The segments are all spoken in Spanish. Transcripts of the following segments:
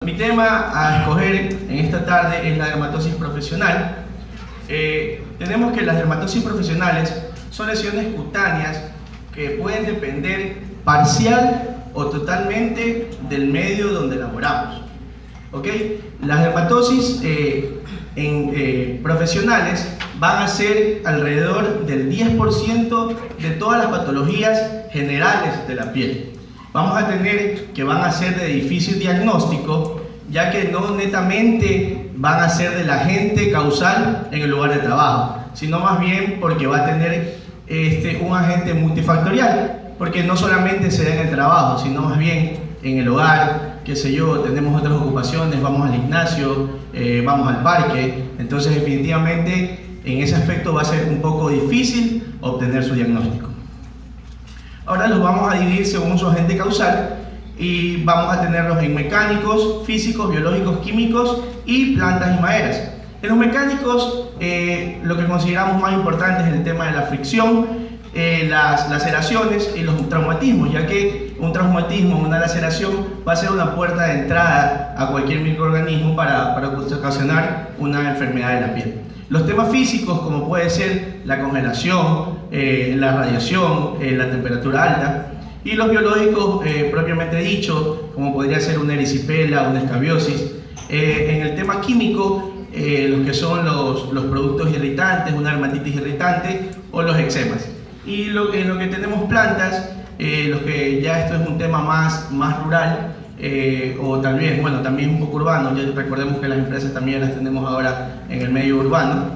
mi tema a escoger en esta tarde es la dermatosis profesional. Tenemos que las dermatosis profesionales son lesiones cutáneas que pueden depender parcial o totalmente del medio donde laboramos. ¿Okay? Las dermatosis profesionales van a ser alrededor del 10% de todas las patologías generales de la piel. Vamos a tener que van a ser de difícil diagnóstico, ya que no netamente van a ser del agente causal en el lugar de trabajo, sino más bien porque va a tener un agente multifactorial, porque no solamente se da en el trabajo, sino más bien en el hogar, qué sé yo, tenemos otras ocupaciones, vamos al gimnasio, vamos al parque. Entonces definitivamente en ese aspecto va a ser un poco difícil obtener su diagnóstico. Ahora los vamos a dividir según su agente causal y vamos a tenerlos en mecánicos, físicos, biológicos, químicos y plantas y maderas. En los mecánicos lo que consideramos más importante es el tema de la fricción, las laceraciones y los traumatismos, ya que un traumatismo, una laceración va a ser una puerta de entrada a cualquier microorganismo para ocasionar una enfermedad de la piel. Los temas físicos, como puede ser la congelación, la radiación, la temperatura alta, y los biológicos propiamente dicho, como podría ser una erisipela, una escabiosis. En el tema químico, los que son los productos irritantes, una dermatitis irritante o los eczemas. Y en lo que tenemos plantas, los que ya esto es un tema más rural, o tal vez, bueno, también un poco urbano. Ya recordemos que las empresas también las tenemos ahora en el medio urbano.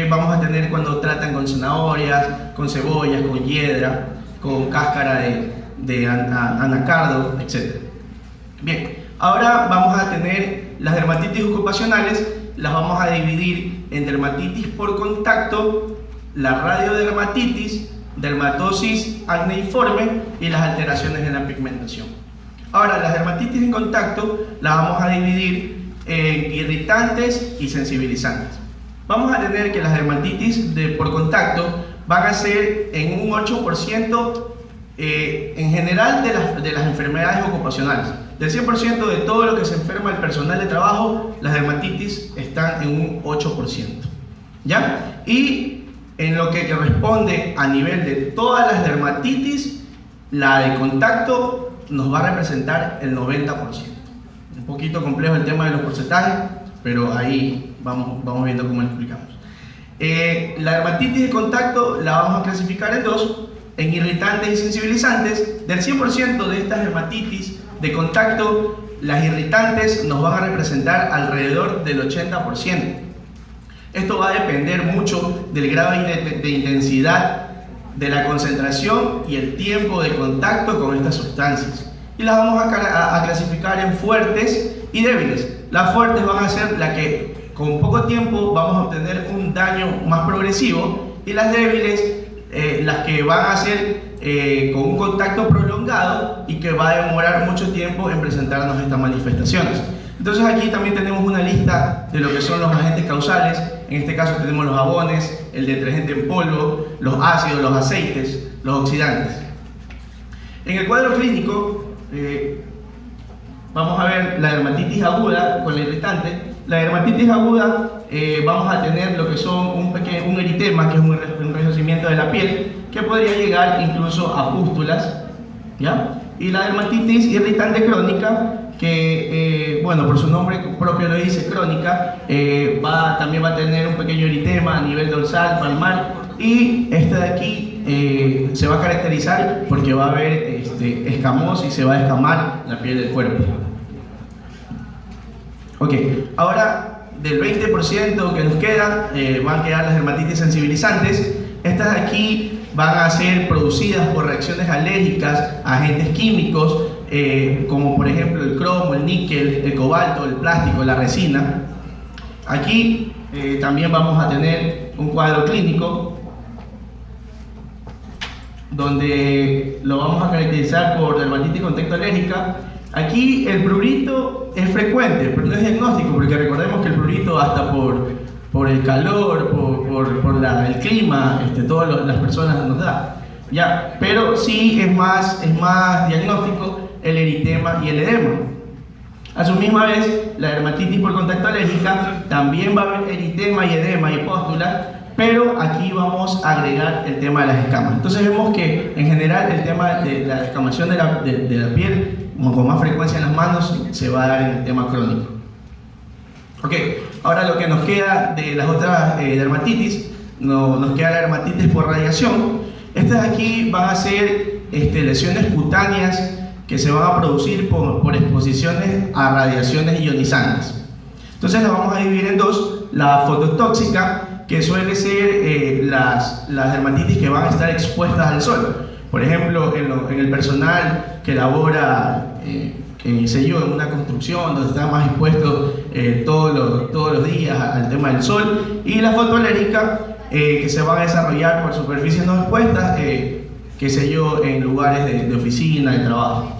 Vamos a tener cuando tratan con zanahorias, con cebollas, con hiedra, con cáscara de anacardo, etc. Bien, ahora vamos a tener las dermatitis ocupacionales, las vamos a dividir en dermatitis por contacto, la radiodermatitis, dermatosis acneiforme y las alteraciones en la pigmentación. Ahora, las dermatitis en contacto las vamos a dividir en irritantes y sensibilizantes. Vamos a tener que las dermatitis por contacto van a ser en un 8% en general de las enfermedades ocupacionales. Del 100% de todo lo que se enferma el personal de trabajo, las dermatitis están en un 8%. ¿Ya? Y en lo que corresponde a nivel de todas las dermatitis, la de contacto nos va a representar el 90%. Un poquito complejo el tema de los porcentajes, pero ahí vamos viendo cómo lo explicamos. La dermatitis de contacto la vamos a clasificar en dos, en irritantes y sensibilizantes. Del 100% de estas dermatitis de contacto, las irritantes nos van a representar alrededor del 80%. Esto va a depender mucho del grado de intensidad, de la concentración y el tiempo de contacto con estas sustancias. Y las vamos a clasificar en fuertes y débiles. Las fuertes van a ser las que con poco tiempo vamos a obtener un daño más progresivo, y las débiles las que van a ser con un contacto prolongado y que va a demorar mucho tiempo en presentarnos estas manifestaciones. Entonces aquí también tenemos una lista de lo que son los agentes causales. En este caso tenemos los jabones, el detergente en polvo, los ácidos, los aceites, los oxidantes. En el cuadro clínico vamos a ver la dermatitis aguda con la irritante. La dermatitis aguda vamos a tener lo que son un eritema, que es un enrojecimiento de la piel, que podría llegar incluso a pústulas, ¿ya? Y la dermatitis irritante crónica, que bueno, por su nombre propio lo dice, crónica, también va a tener un pequeño eritema a nivel dorsal, palmar, y esta de aquí se va a caracterizar porque va a haber escamosis y se va a escamar la piel del cuerpo. Ok, ahora del 20% que nos queda, van a quedar las dermatitis sensibilizantes. Estas de aquí van a ser producidas por reacciones alérgicas a agentes químicos, como por ejemplo el cromo, el níquel, el cobalto, el plástico, la resina. Aquí también vamos a tener un cuadro clínico donde lo vamos a caracterizar por dermatitis contacto alérgica. Aquí el prurito es frecuente, pero no es diagnóstico, porque recordemos que el prurito, hasta por el calor, por el clima, todas las personas nos da. Ya, pero sí es más diagnóstico el eritema y el edema. A su misma vez, la dermatitis por contacto alérgica también va a haber eritema y edema y pústula, pero aquí vamos a agregar el tema de las escamas. Entonces vemos que en general el tema de la descamación de la piel con más frecuencia en las manos se va a dar en el tema crónico. Ok, ahora lo que nos queda de las otras dermatitis, nos queda la dermatitis por radiación. Estas aquí van a ser lesiones cutáneas que se van a producir por exposiciones a radiaciones ionizantes. Entonces las vamos a dividir en dos: la fototóxica, que suele ser las dermatitis que van a estar expuestas al sol. Por ejemplo, en el personal que labora en una construcción donde están más expuestos todos los días al tema del sol, y la fotoalérgica, que se van a desarrollar por superficies no expuestas, en lugares de oficina, de trabajo.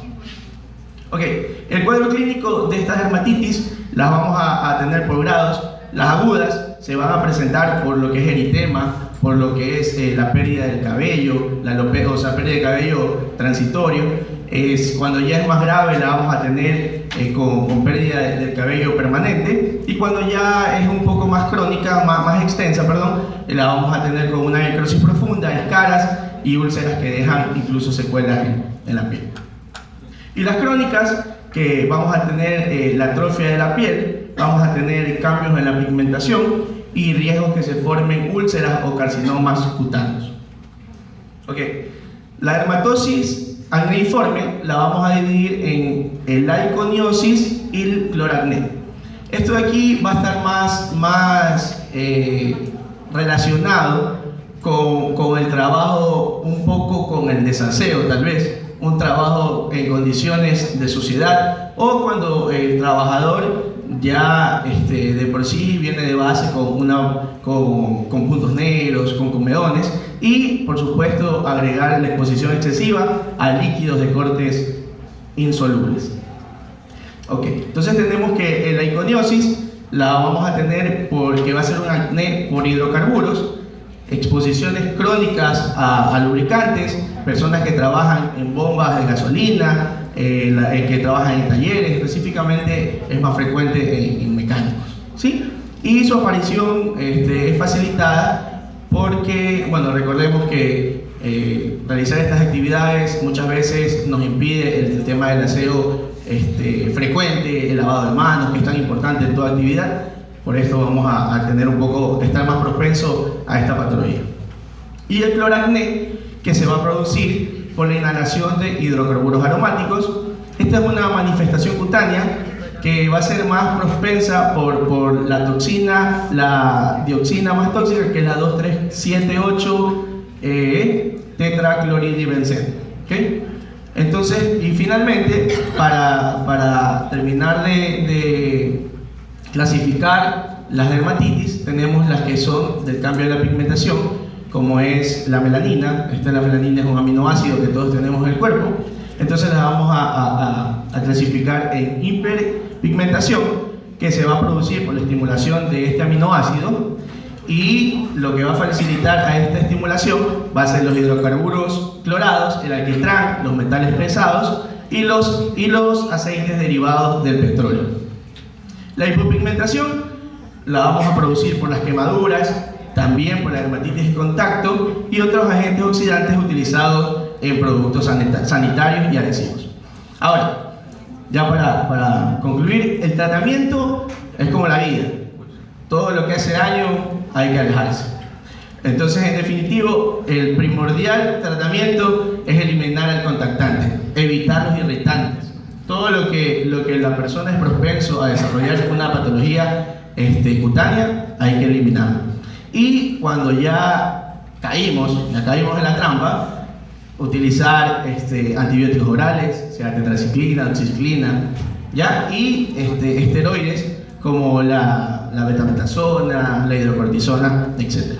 Ok, el cuadro clínico de estas dermatitis las vamos a tener por grados. Las agudas se van a presentar por lo que es eritema, por lo que es la pérdida del cabello, pérdida de cabello transitorio. Cuando ya es más grave la vamos a tener con pérdida del cabello permanente, y cuando ya es un poco más crónica, más extensa, la vamos a tener con una necrosis profunda, escaras y úlceras que dejan incluso secuelas en la piel. Y las crónicas, que vamos a tener la atrofia de la piel, vamos a tener cambios en la pigmentación y riesgos que se formen úlceras o carcinomas cutáneos. Okay. La dermatosis acneiforme la vamos a dividir en el aiconiosis y el cloracné. Esto de aquí va a estar más relacionado con el trabajo, un poco con el desaseo, tal vez un trabajo en condiciones de suciedad, o cuando el trabajador ya de por sí viene de base con puntos negros, con comedones, y por supuesto agregar la exposición excesiva a líquidos de cortes insolubles. Ok, entonces tenemos que la iconiosis la vamos a tener porque va a ser un acné por hidrocarburos, exposiciones crónicas a lubricantes, personas que trabajan en bombas de gasolina, que trabajan en talleres. Específicamente es más frecuente en mecánicos, ¿sí? Y su aparición es facilitada porque, bueno, recordemos que realizar estas actividades muchas veces nos impide el tema del aseo frecuente, el lavado de manos, que es tan importante en toda actividad. Por esto vamos a tener estar más propenso a esta patología. Y el cloracné, que se va a producir por la inhalación de hidrocarburos aromáticos. Esta es una manifestación cutánea que va a ser más propensa por la toxina, la dioxina más tóxica, que es la 2,3,7,8 tetracloridibenzeno. ¿Okay? Entonces, y finalmente, para terminar de clasificar las dermatitis, tenemos las que son del cambio de la pigmentación, como es la melanina. La melanina es un aminoácido que todos tenemos en el cuerpo. Entonces la vamos a clasificar en hiperpigmentación, que se va a producir por la estimulación de este aminoácido, y lo que va a facilitar a esta estimulación va a ser los hidrocarburos clorados, el alquitrán, los metales pesados y los aceites derivados del petróleo. La hipopigmentación la vamos a producir por las quemaduras, también por la dermatitis de contacto y otros agentes oxidantes utilizados en productos sanitarios y adhesivos. Ahora, ya para concluir, el tratamiento es como la vida. Todo lo que hace daño hay que alejarse. Entonces, en definitivo, el primordial tratamiento es eliminar al contactante, evitar los irritantes. Todo lo que la persona es propenso a desarrollar una patología cutánea, hay que eliminarlo. Y cuando ya caímos en la trampa, utilizar antibióticos orales, sea tetraciclina, doxiciclina, y esteroides como la betametasona, la hidrocortisona, etc.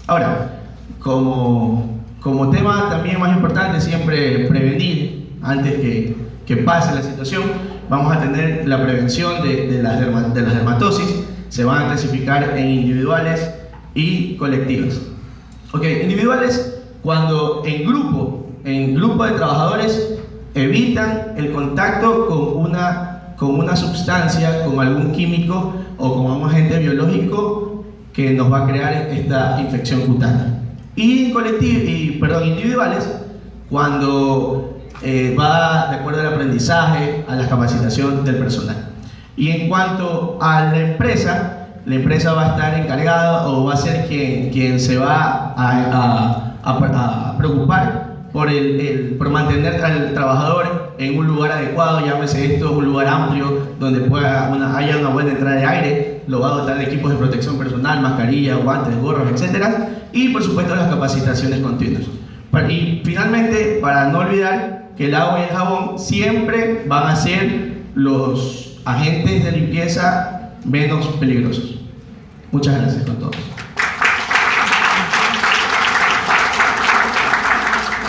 Ahora, como tema también más importante, siempre prevenir antes que pase la situación, vamos a tener la prevención de las dermatosis. Se van a clasificar en individuales y colectivas. Ok, individuales, cuando en grupo de trabajadores evitan el contacto con una con una sustancia, con algún químico o con un agente biológico que nos va a crear esta infección cutánea. Y individuales, cuando va de acuerdo al aprendizaje, a la capacitación del personal. Y en cuanto a la empresa va a estar encargada o va a ser quien se va a preocupar por mantener al trabajador en un lugar adecuado, llámese esto un lugar amplio donde haya una buena entrada de aire, lo va a dotar de equipos de protección personal, mascarillas, guantes, gorros, etc. Y por supuesto las capacitaciones continuas. Y finalmente, para no olvidar que el agua y el jabón siempre van a ser los agentes de limpieza menos peligrosos. Muchas gracias a todos.